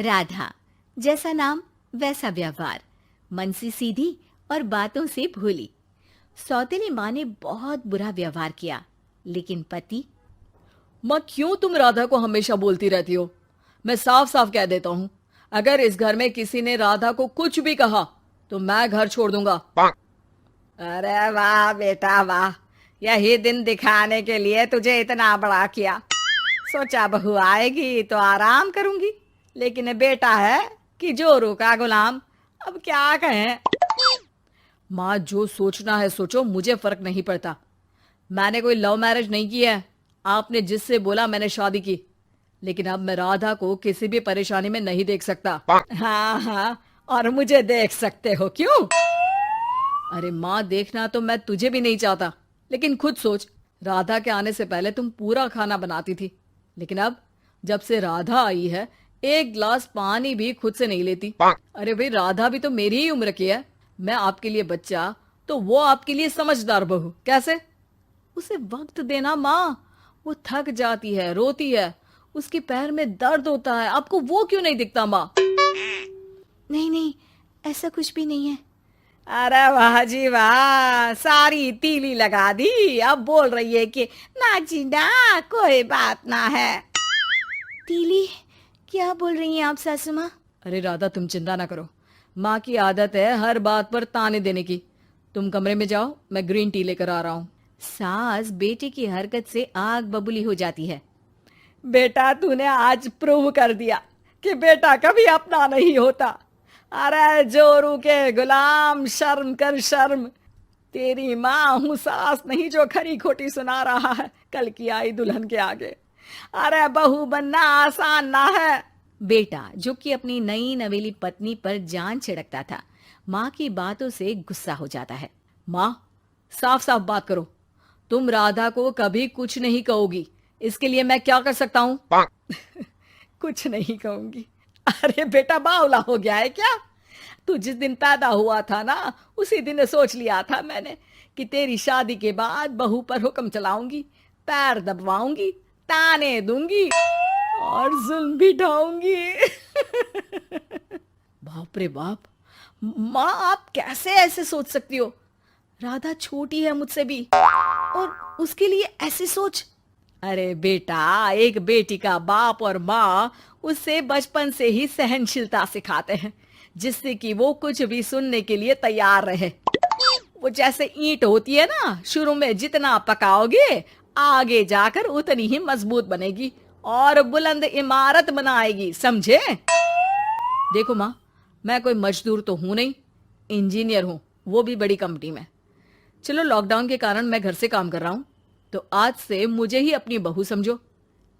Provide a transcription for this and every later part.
राधा, जैसा नाम वैसा व्यवहार, मन से सीधी और बातों से भोली। सौतेली माँ ने बहुत बुरा व्यवहार किया, लेकिन पति। माँ, क्यों तुम राधा को हमेशा बोलती रहती हो? मैं साफ साफ कह देता हूँ, अगर इस घर में किसी ने राधा को कुछ भी कहा तो मैं घर छोड़ दूंगा। अरे वाह बेटा वाह, यही दिन दिखाने के लिए तुझे इतना बड़ा किया। सोचा बहू आएगी तो आराम करूंगी, लेकिन बेटा है कि जोरू का गुलाम। अब क्या कहें। माँ, जो सोचना है सोचो, मुझे फर्क नहीं पड़ता। मैंने कोई लव मैरिज नहीं की है। आपने जिससे बोला मैंने शादी की, लेकिन अब मैं राधा को किसी भी परेशानी में नहीं देख सकता। हाँ हाँ, और मुझे देख सकते हो क्यों? अरे माँ, देखना तो मैं तुझे भी नहीं चाहता, लेकिन खुद सोच, राधा के आने से पहले तुम पूरा खाना बनाती थी, लेकिन अब जब से राधा आई है एक गिलास पानी भी खुद से नहीं लेती। अरे भाई, राधा भी तो मेरी ही उम्र की है। मैं आपके लिए बच्चा तो वो आपके लिए समझदार बहू। कैसे? उसे वक्त देना माँ। वो थक जाती है, रोती है, उसके पैर में दर्द होता है। आपको वो क्यों नहीं दिखता माँ? नहीं नहीं, ऐसा कुछ भी नहीं है। अरे वाह जी वाह, सारी तीली लगा दी। अब बोल रही है कि ना जी ना, कोई बात ना है। तीली? क्या बोल रही हैं आप सासू माँ? अरे राधा, तुम चिंता ना करो। माँ की आदत है हर बात पर ताने देने की। तुम कमरे में जाओ, मैं ग्रीन टी लेकर आ रहा हूँ। सास बेटे की हरकत से आग बबूली हो जाती है। बेटा, तूने आज प्रूव कर दिया कि बेटा कभी अपना नहीं होता। अरे जोरू के गुलाम, शर्म कर शर्म। तेरी माँ हूँ, सास नहीं जो खरी खोटी सुना रहा है कल की आई दुल्हन के आगे। अरे बहू बनना आसान ना है। बेटा, जो कि अपनी नई नवेली पत्नी पर जान छिड़कता था, माँ की बातों से गुस्सा हो जाता है। माँ, साफ साफ बात करो। तुम राधा को कभी कुछ नहीं कहोगी, इसके लिए मैं क्या कर सकता हूँ? कुछ नहीं कहूंगी? अरे बेटा, बावला हो गया है क्या? तू जिस दिन पैदा हुआ था ना, उसी दिन सोच लिया था मैंने कि तेरी शादी के बाद बहू पर हुक्म चलाऊंगी, पैर दबवाऊंगी, ताने दूंगी और जुल्म भी ढाऊंगी। बाप रे बाप! माँ, आप कैसे ऐसे सोच सकती हो? राधा छोटी है मुझसे भी, और उसके लिए ऐसी सोच। अरे बेटा, एक बेटी का बाप और माँ उससे बचपन से ही सहनशीलता सिखाते हैं, जिससे कि वो कुछ भी सुनने के लिए तैयार रहे। वो जैसे ईंट होती है ना, शुरू में जितना पकाओगे आगे जाकर उतनी ही मजबूत बनेगी और बुलंद इमारत बनाएगी, समझे? देखो माँ, मैं कोई मजदूर तो हूं नहीं, इंजीनियर हूं, वो भी बड़ी कंपनी में। चलो, लॉकडाउन के कारण मैं घर से काम कर रहा हूं, तो आज से मुझे ही अपनी बहू समझो,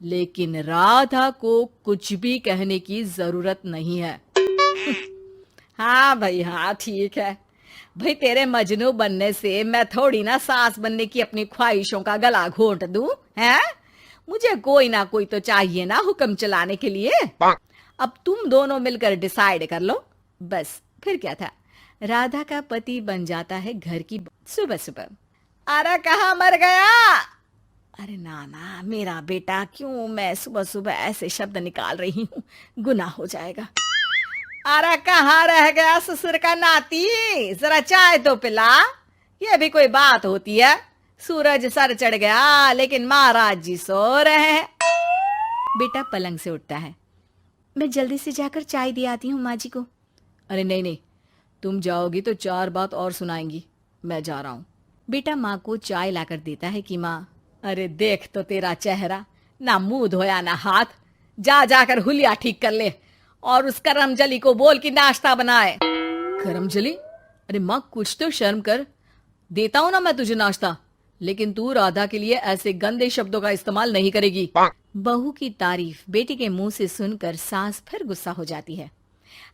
लेकिन राधा को कुछ भी कहने की जरूरत नहीं है। हाँ भाई हाँ, ठीक है भाई। तेरे मजनू बनने से मैं थोड़ी ना सास बनने की अपनी ख्वाहिशों का गला घोंट दूं, हैं? मुझे कोई ना कोई तो चाहिए ना हुक्म चलाने के लिए। अब तुम दोनों मिलकर डिसाइड कर लो बस। फिर क्या था, राधा का पति बन जाता है घर की सुबह सुबह। अरे कहाँ मर गया? अरे ना, मेरा बेटा, क्यों मैं सुबह सुबह ऐसे शब्द निकाल रही हूँ, गुनाह हो जाएगा। अरे कहाँ रह गया ससुर का नाती? जरा चाय तो पिला। ये भी कोई बात होती है? सूरज सर चढ़ गया, लेकिन महाराज जी सो रहे हैं। बेटा पलंग से उठता है। मैं जल्दी से जाकर चाय दे आती हूँ माँ जी को। अरे नहीं नहीं, तुम जाओगी तो 4 बात और सुनाएंगी। मैं जा रहा हूँ। बेटा माँ को चाय लाकर देता है कि माँ। अरे देख तो तेरा चेहरा, ना मुंह धोया ना हाथ। जा जाकर हुलिया ठीक कर ले और उस करमजली को बोल कि नाश्ता बनाए। करमजली? अरे माँ, कुछ तो शर्म कर। देता हूं ना मैं तुझे नाश्ता, लेकिन तू राधा के लिए ऐसे गंदे शब्दों का इस्तेमाल नहीं करेगी। बहू की तारीफ बेटी के मुंह से सुनकर सास फिर गुस्सा हो जाती है।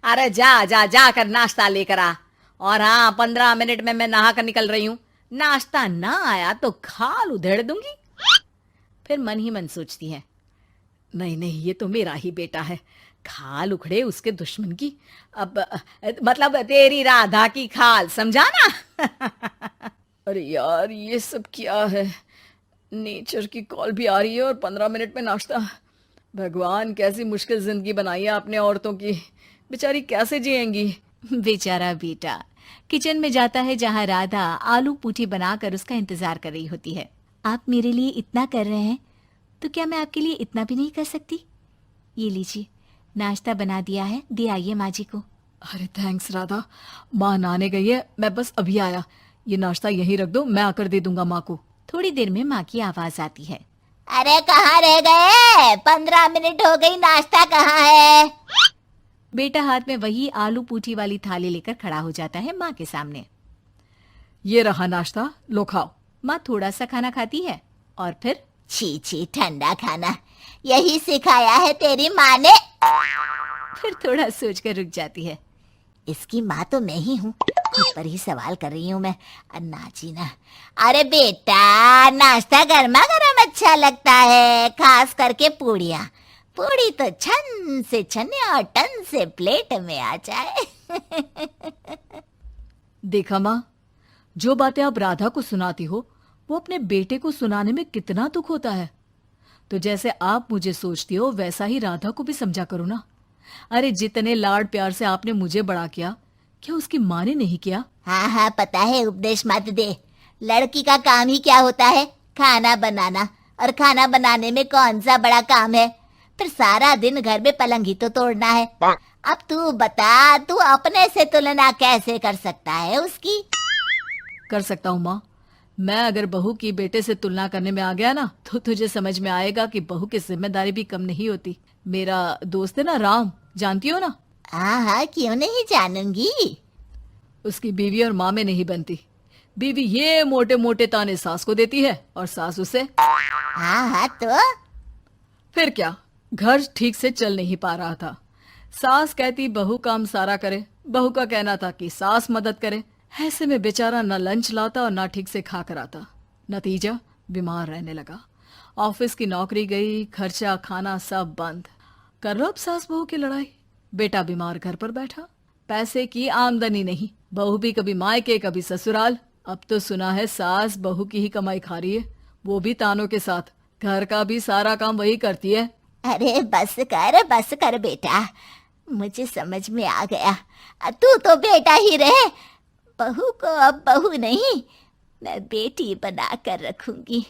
अरे जा जा जाकर नाश्ता लेकर आ। और हाँ, 15 मिनट में मैं नहा कर निकल रही हूँ। नाश्ता ना आया तो खाल उधेड़ दूंगी। फिर मन ही मन सोचती है, नहीं नहीं, ये तो मेरा ही बेटा है। खाल उखड़े उसके दुश्मन की। अब मतलब तेरी राधा की खाल, समझा ना? अरे यार, ये सब क्या है? नेचर की कॉल भी आ रही है और 15 मिनट में नाश्ता। भगवान, कैसी मुश्किल जिंदगी बनाई है आपने औरतों की। बेचारी कैसे जिएंगी। बेचारा बेटा किचन में जाता है जहाँ राधा आलू पूठी बनाकर उसका इंतजार कर रही होती है। आप मेरे लिए इतना कर रहे हैं तो क्या मैं आपके लिए इतना भी नहीं कर सकती? ये लीजिए, नाश्ता बना दिया है, दे आइए माँ जी को। अरे थैंक्स राधा, माँ नहाने गई है, मैं बस अभी आया। ये नाश्ता यहीं रख दो, मैं आकर दे दूंगा माँ को। थोड़ी देर में माँ की आवाज आती है। अरे कहाँ रह गए? 15 मिनट हो गई, नाश्ता कहाँ है? बेटा हाथ में वही आलू पूठी वाली थाली लेकर खड़ा हो जाता है माँ के सामने। ये रहा नाश्ता, लो खाओ। माँ थोड़ा सा खाना खाती है और फिर छी छी, ठंडा खाना यही सिखाया है तेरी माँ ने? फिर थोड़ा सोचकर रुक जाती है। इसकी माँ तो मैं ही हूँ, खुद पर ही सवाल कर रही हूँ मैं। अन्ना जी ना, अरे बेटा नाश्ता गर्मा गर्म अच्छा लगता है, खास करके पूड़ियाँ। पूड़ी तो छन से छने और टन से प्लेट में आ जाए। देखा माँ, जो बातें आप राधा को सुनाती हो वो अपने बेटे को सुनाने में कितना दुख होता है। तो जैसे आप मुझे सोचती हो वैसा ही राधा को भी समझा करो ना। अरे जितने लाड प्यार से आपने मुझे बड़ा किया, क्या उसकी माँ ने नहीं किया? हाँ हाँ पता है, उपदेश मत दे। लड़की का काम ही क्या होता है? खाना बनाना। और खाना बनाने में कौन सा बड़ा काम है? फिर सारा दिन घर में पलंग ही तो तोड़ना है। अब तू बता, तू अपने से तुलना कैसे कर सकता है उसकी? कर सकता हूँ माँ। मैं अगर बहू की बेटे से तुलना करने में आ गया ना, तो तुझे समझ में आएगा कि बहू की जिम्मेदारी भी कम नहीं होती। मेरा दोस्त है ना राम, जानती हो ना? हाँ हाँ, क्यों नहीं जानूंगी। उसकी बीवी और माँ में नहीं बनती। बीवी ये मोटे मोटे ताने सास को देती है और सास उसे। हाँ हाँ तो फिर क्या, घर ठीक से चल नहीं पा रहा था। सास कहती बहू काम सारा करे, बहू का कहना था कि सास मदद करे। ऐसे में बेचारा न लंच लाता और ना ठीक से खा कर आता। नतीजा, बीमार रहने लगा। ऑफिस की नौकरी गई, खर्चा खाना सब बंद। कर लो अब सास बहू की लड़ाई। बेटा बीमार घर पर बैठा, पैसे की आमदनी नहीं, बहू भी कभी मायके कभी ससुराल। अब तो सुना है सास बहू की ही कमाई खा रही है, वो भी तानों के साथ। घर का भी सारा काम वही करती है। अरे बस कर बेटा, मुझे समझ में आ गया। तू तो बेटा ही रहे, बहू को अब बहू नहीं, मैं बेटी बना कर रखूंगी।